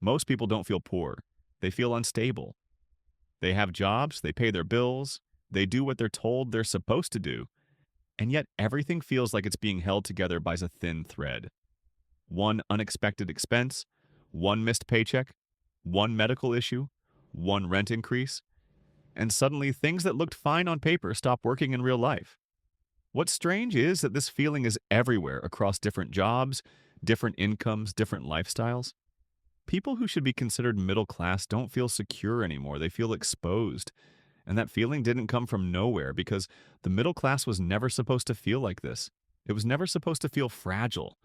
Most people don't feel poor. They feel unstable. They have jobs, they pay their bills, they do what they're told they're supposed to do, and yet everything feels like it's being held together by a thin thread. One unexpected expense, one missed paycheck, one medical issue, one rent increase, and suddenly things that looked fine on paper stop working in real life. What's strange is that this feeling is everywhere across different jobs, different incomes, different lifestyles. People who should be considered middle class don't feel secure anymore. They feel exposed. And that feeling didn't come from nowhere because the middle class was never supposed to feel like this. It was never supposed to feel fragile.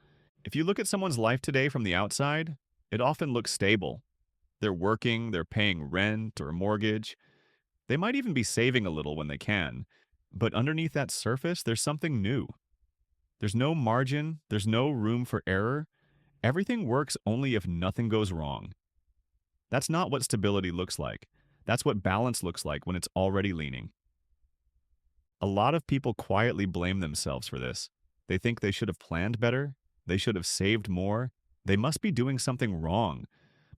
If you look at someone's life today from the outside, it often looks stable. They're working, they're paying rent or mortgage. They might even be saving a little when they can. But underneath that surface, there's something new. There's no margin, there's no room for error. Everything works only if nothing goes wrong. That's not what stability looks like. That's what balance looks like when it's already leaning. A lot of people quietly blame themselves for this. They think they should have planned better, they should have saved more, they must be doing something wrong.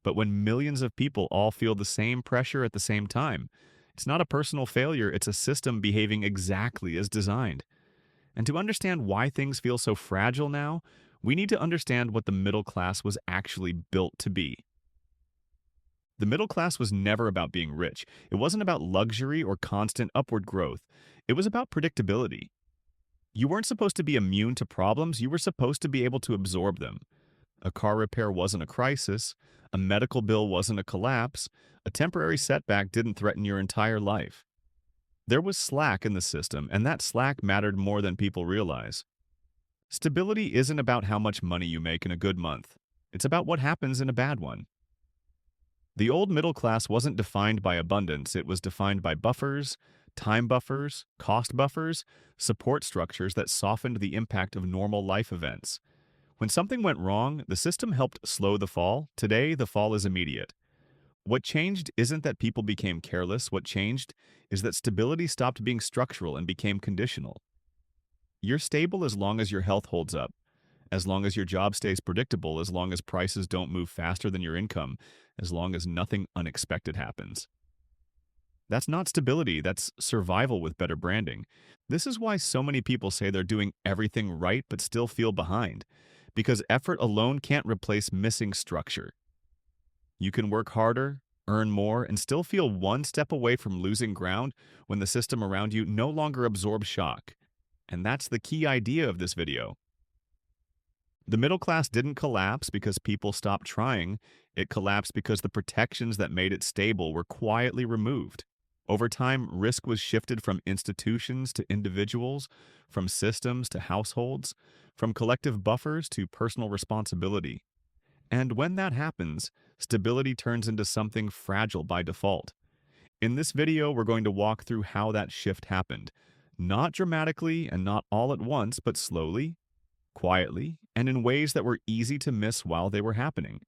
But when millions of people all feel the same pressure at the same time, it's not a personal failure, it's a system behaving exactly as designed. And to understand why things feel so fragile now, we need to understand what the middle class was actually built to be. The middle class was never about being rich. It wasn't about luxury or constant upward growth. It was about predictability. You weren't supposed to be immune to problems, you were supposed to be able to absorb them. A car repair wasn't a crisis, a medical bill wasn't a collapse, a temporary setback didn't threaten your entire life. There was slack in the system, and that slack mattered more than people realize. Stability isn't about how much money you make in a good month. It's about what happens in a bad one. The old middle class wasn't defined by abundance, it was defined by buffers, time buffers, cost buffers, support structures that softened the impact of normal life events. When something went wrong, the system helped slow the fall. Today, the fall is immediate. What changed isn't that people became careless, what changed is that stability stopped being structural and became conditional. You're stable as long as your health holds up, as long as your job stays predictable, as long as prices don't move faster than your income, as long as nothing unexpected happens. That's not stability, that's survival with better branding. This is why so many people say they're doing everything right but still feel behind, because effort alone can't replace missing structure. You can work harder, earn more, and still feel one step away from losing ground when the system around you no longer absorbs shock. And that's the key idea of this video. The middle class didn't collapse because people stopped trying. It collapsed because the protections that made it stable were quietly removed. Over time, risk was shifted from institutions to individuals, from systems to households, from collective buffers to personal responsibility. And when that happens, stability turns into something fragile by default. In this video, we're going to walk through how that shift happened. Not dramatically and not all at once, but slowly, quietly, and in ways that were easy to miss while they were happening.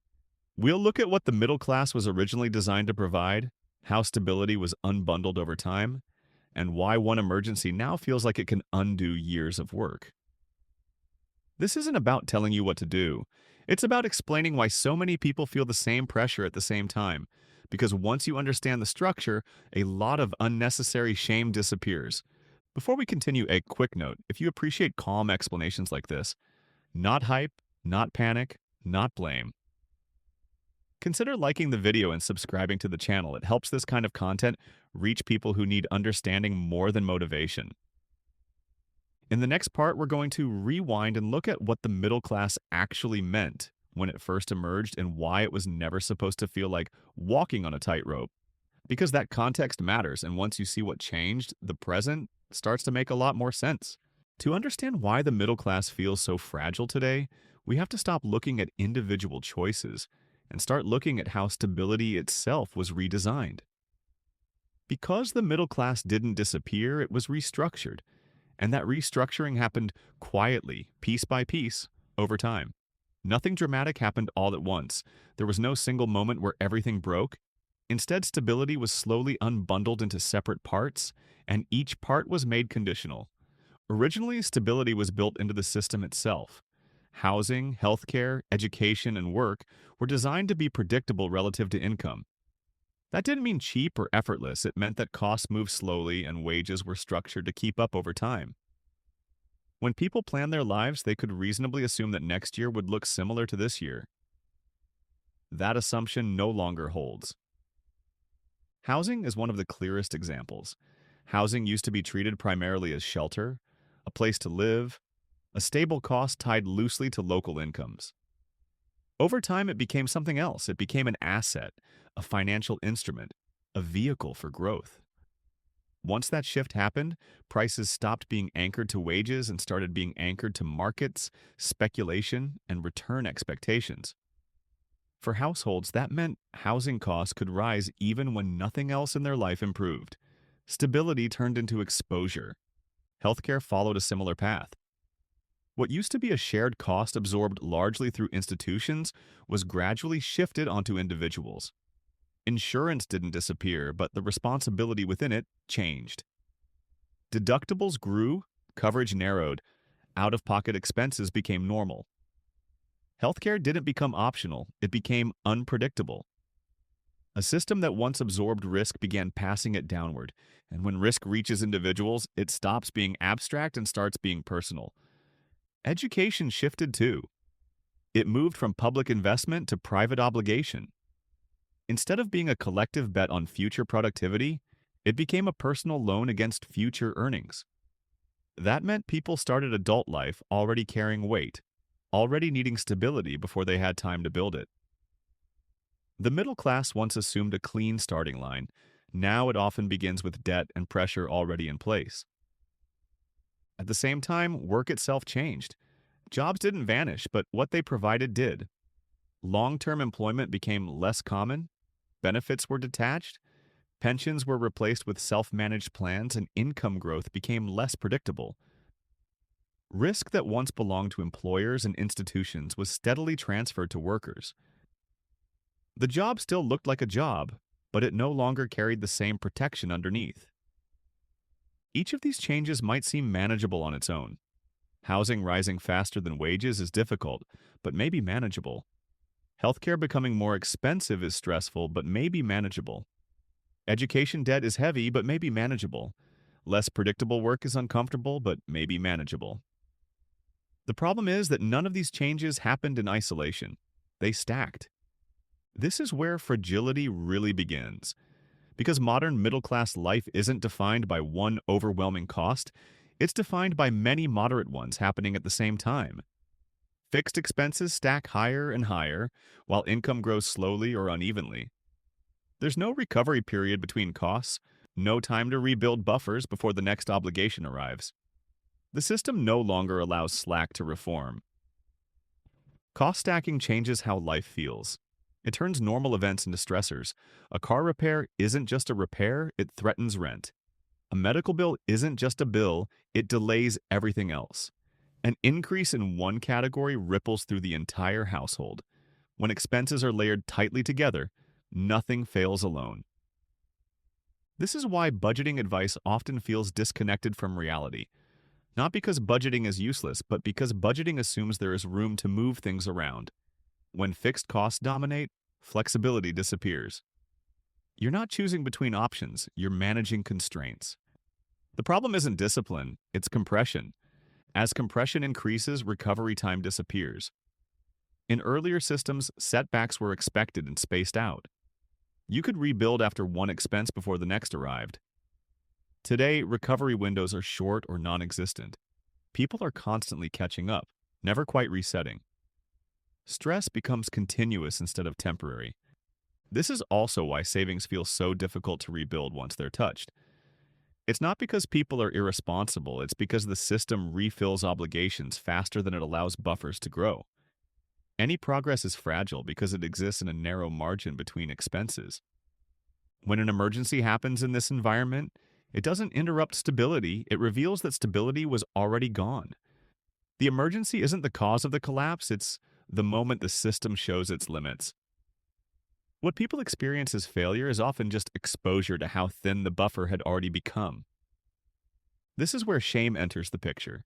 We'll look at what the middle class was originally designed to provide, how stability was unbundled over time, and why one emergency now feels like it can undo years of work. This isn't about telling you what to do. It's about explaining why so many people feel the same pressure at the same time. Because once you understand the structure, a lot of unnecessary shame disappears. Before we continue, a quick note. If you appreciate calm explanations like this, not hype, not panic, not blame, consider liking the video and subscribing to the channel. It helps this kind of content reach people who need understanding more than motivation. In the next part, we're going to rewind and look at what the middle class actually meant when it first emerged and why it was never supposed to feel like walking on a tightrope. Because that context matters, and once you see what changed, the present starts to make a lot more sense. To understand why the middle class feels so fragile today, we have to stop looking at individual choices and start looking at how stability itself was redesigned. Because the middle class didn't disappear, it was restructured. And that restructuring happened quietly, piece by piece, over time. Nothing dramatic happened all at once. There was no single moment where everything broke. Instead, stability was slowly unbundled into separate parts, and each part was made conditional. Originally, stability was built into the system itself. Housing, healthcare, education, and work were designed to be predictable relative to income. That didn't mean cheap or effortless. It meant that costs moved slowly and wages were structured to keep up over time. When people planned their lives, they could reasonably assume that next year would look similar to this year. That assumption no longer holds. Housing is one of the clearest examples. Housing used to be treated primarily as shelter, a place to live, a stable cost tied loosely to local incomes. Over time, it became something else. It became an asset, a financial instrument, a vehicle for growth. Once that shift happened, prices stopped being anchored to wages and started being anchored to markets, speculation, and return expectations. For households, that meant housing costs could rise even when nothing else in their life improved. Stability turned into exposure. Healthcare followed a similar path. What used to be a shared cost absorbed largely through institutions was gradually shifted onto individuals. Insurance didn't disappear, but the responsibility within it changed. Deductibles grew, coverage narrowed, out-of-pocket expenses became normal. Healthcare didn't become optional, it became unpredictable. A system that once absorbed risk began passing it downward, and when risk reaches individuals, it stops being abstract and starts being personal. Education shifted too. It moved from public investment to private obligation. Instead of being a collective bet on future productivity, it became a personal loan against future earnings. That meant people started adult life already carrying weight, already needing stability before they had time to build it. The middle class once assumed a clean starting line. Now it often begins with debt and pressure already in place. At the same time, work itself changed. Jobs didn't vanish, but what they provided did. Long-term employment became less common, benefits were detached, pensions were replaced with self-managed plans, and income growth became less predictable. Risk that once belonged to employers and institutions was steadily transferred to workers. The job still looked like a job, but it no longer carried the same protection underneath. Each of these changes might seem manageable on its own. Housing rising faster than wages is difficult, but may be manageable. Healthcare becoming more expensive is stressful, but may be manageable. Education debt is heavy, but may be manageable. Less predictable work is uncomfortable, but may be manageable. The problem is that none of these changes happened in isolation. They stacked. This is where fragility really begins. Because modern middle-class life isn't defined by one overwhelming cost, it's defined by many moderate ones happening at the same time. Fixed expenses stack higher and higher, while income grows slowly or unevenly. There's no recovery period between costs, no time to rebuild buffers before the next obligation arrives. The system no longer allows slack to reform. Cost stacking changes how life feels. It turns normal events into stressors. A car repair isn't just a repair, it threatens rent. A medical bill isn't just a bill, it delays everything else. An increase in one category ripples through the entire household. When expenses are layered tightly together, nothing fails alone. This is why budgeting advice often feels disconnected from reality. Not because budgeting is useless, but because budgeting assumes there is room to move things around. When fixed costs dominate, flexibility disappears. You're not choosing between options, you're managing constraints. The problem isn't discipline, it's compression. As compression increases, recovery time disappears. In earlier systems, setbacks were expected and spaced out. You could rebuild after one expense before the next arrived. Today, recovery windows are short or non-existent. People are constantly catching up, never quite resetting. Stress becomes continuous instead of temporary. This is also why savings feel so difficult to rebuild once they're touched. It's not because people are irresponsible, it's because the system refills obligations faster than it allows buffers to grow. Any progress is fragile because it exists in a narrow margin between expenses. When an emergency happens in this environment, it doesn't interrupt stability, it reveals that stability was already gone. The emergency isn't the cause of the collapse, it's the moment the system shows its limits. What people experience as failure is often just exposure to how thin the buffer had already become. This is where shame enters the picture.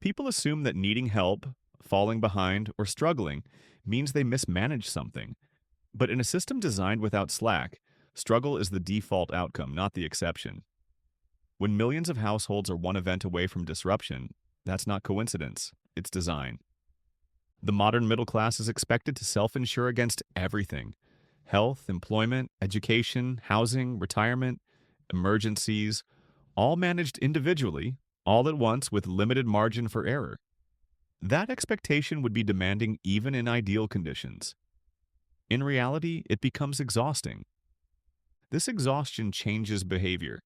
People assume that needing help, falling behind, or struggling means they mismanaged something. But in a system designed without slack, struggle is the default outcome, not the exception. When millions of households are one event away from disruption, that's not coincidence, it's design. The modern middle class is expected to self-insure against everything: health, employment, education, housing, retirement, emergencies, all managed individually, all at once with limited margin for error. That expectation would be demanding even in ideal conditions. In reality, it becomes exhausting. This exhaustion changes behavior.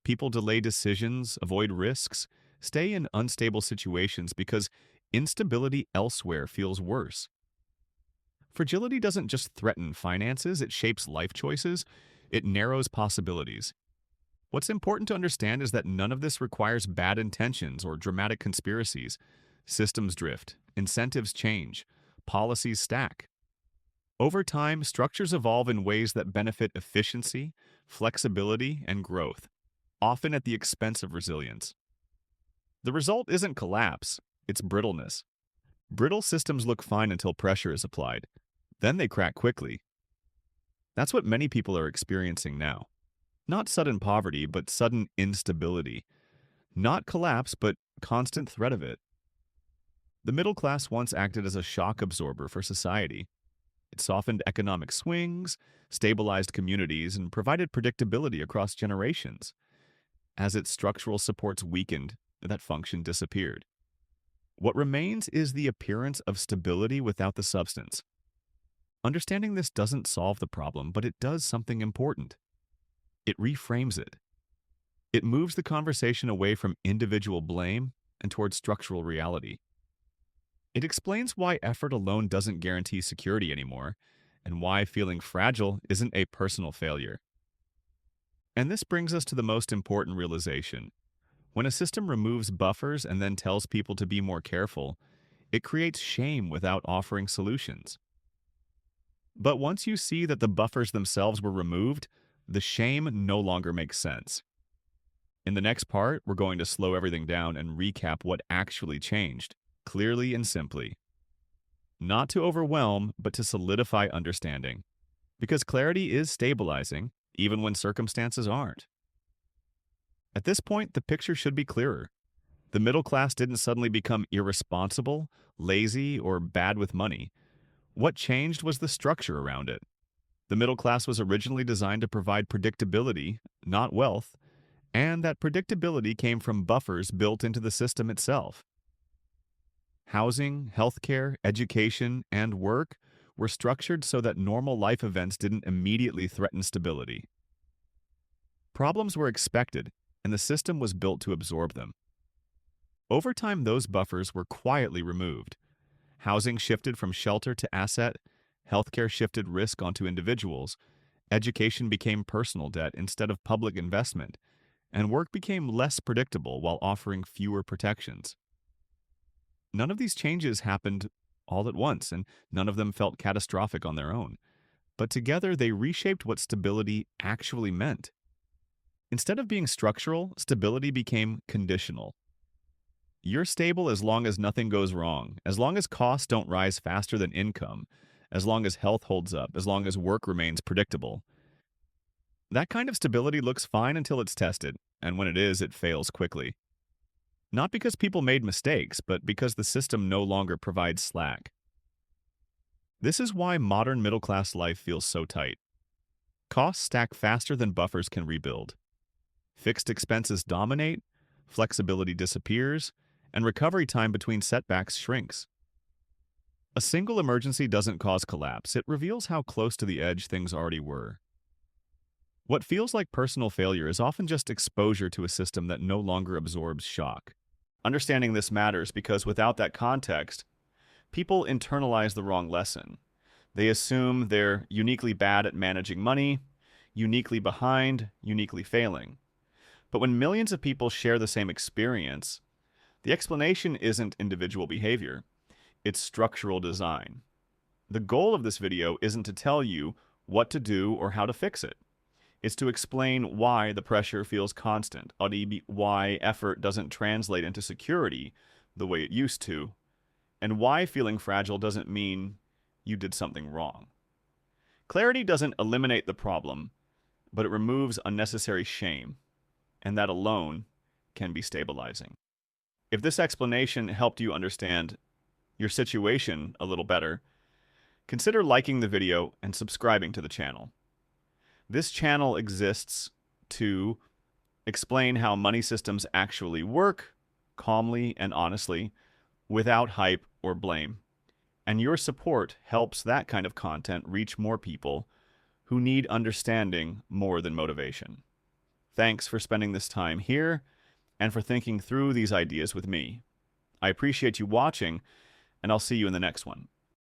People delay decisions, avoid risks, stay in unstable situations because instability elsewhere feels worse. Fragility doesn't just threaten finances, it shapes life choices, it narrows possibilities. What's important to understand is that none of this requires bad intentions or dramatic conspiracies. Systems drift, incentives change, policies stack. Over time, structures evolve in ways that benefit efficiency, flexibility, and growth, often at the expense of resilience. The result isn't collapse, it's brittleness. Brittle systems look fine until pressure is applied. Then they crack quickly. That's what many people are experiencing now. Not sudden poverty, but sudden instability. Not collapse, but constant threat of it. The middle class once acted as a shock absorber for society. It softened economic swings, stabilized communities, and provided predictability across generations. As its structural supports weakened, that function disappeared. What remains is the appearance of stability without the substance. Understanding this doesn't solve the problem, but it does something important. It reframes it. It moves the conversation away from individual blame and towards structural reality. It explains why effort alone doesn't guarantee security anymore, and why feeling fragile isn't a personal failure. And this brings us to the most important realization. When a system removes buffers and then tells people to be more careful, it creates shame without offering solutions. But once you see that the buffers themselves were removed, the shame no longer makes sense. In the next part, we're going to slow everything down and recap what actually changed, clearly and simply. Not to overwhelm, but to solidify understanding. Because clarity is stabilizing, even when circumstances aren't. At this point, the picture should be clearer. The middle class didn't suddenly become irresponsible, lazy, or bad with money. What changed was the structure around it. The middle class was originally designed to provide predictability, not wealth, and that predictability came from buffers built into the system itself. Housing, healthcare, education, and work were structured so that normal life events didn't immediately threaten stability. Problems were expected, and the system was built to absorb them. Over time, those buffers were quietly removed. Housing shifted from shelter to asset, healthcare shifted risk onto individuals, education became personal debt instead of public investment, and work became less predictable while offering fewer protections. None of these changes happened all at once, and none of them felt catastrophic on their own. But together, they reshaped what stability actually meant. Instead of being structural, stability became conditional. You're stable as long as nothing goes wrong, as long as costs don't rise faster than income, as long as health holds up, as long as work remains predictable. That kind of stability looks fine until it's tested, and when it is, it fails quickly. Not because people made mistakes, but because the system no longer provides slack. This is why modern middle-class life feels so tight. Costs stack faster than buffers can rebuild. Fixed expenses dominate, flexibility disappears, and recovery time between setbacks shrinks. A single emergency doesn't cause collapse, it reveals how close to the edge things already were. What feels like personal failure is often just exposure to a system that no longer absorbs shock. Understanding this matters because without that context, people internalize the wrong lesson. They assume they're uniquely bad at managing money, uniquely behind, uniquely failing. But when millions of people share the same experience, the explanation isn't individual behavior, it's structural design. The goal of this video isn't to tell you what to do or how to fix it. It's to explain why the pressure feels constant, why effort doesn't translate into security the way it used to, and why feeling fragile doesn't mean you did something wrong. Clarity doesn't eliminate the problem, but it removes unnecessary shame, and that alone can be stabilizing. If this explanation helped you understand your situation a little better, consider liking the video and subscribing to the channel. This channel exists to explain how money systems actually work, calmly and honestly, without hype or blame. And your support helps that kind of content reach more people who need understanding more than motivation. Thanks for spending this time here and for thinking through these ideas with me. I appreciate you watching, and I'll see you in the next one.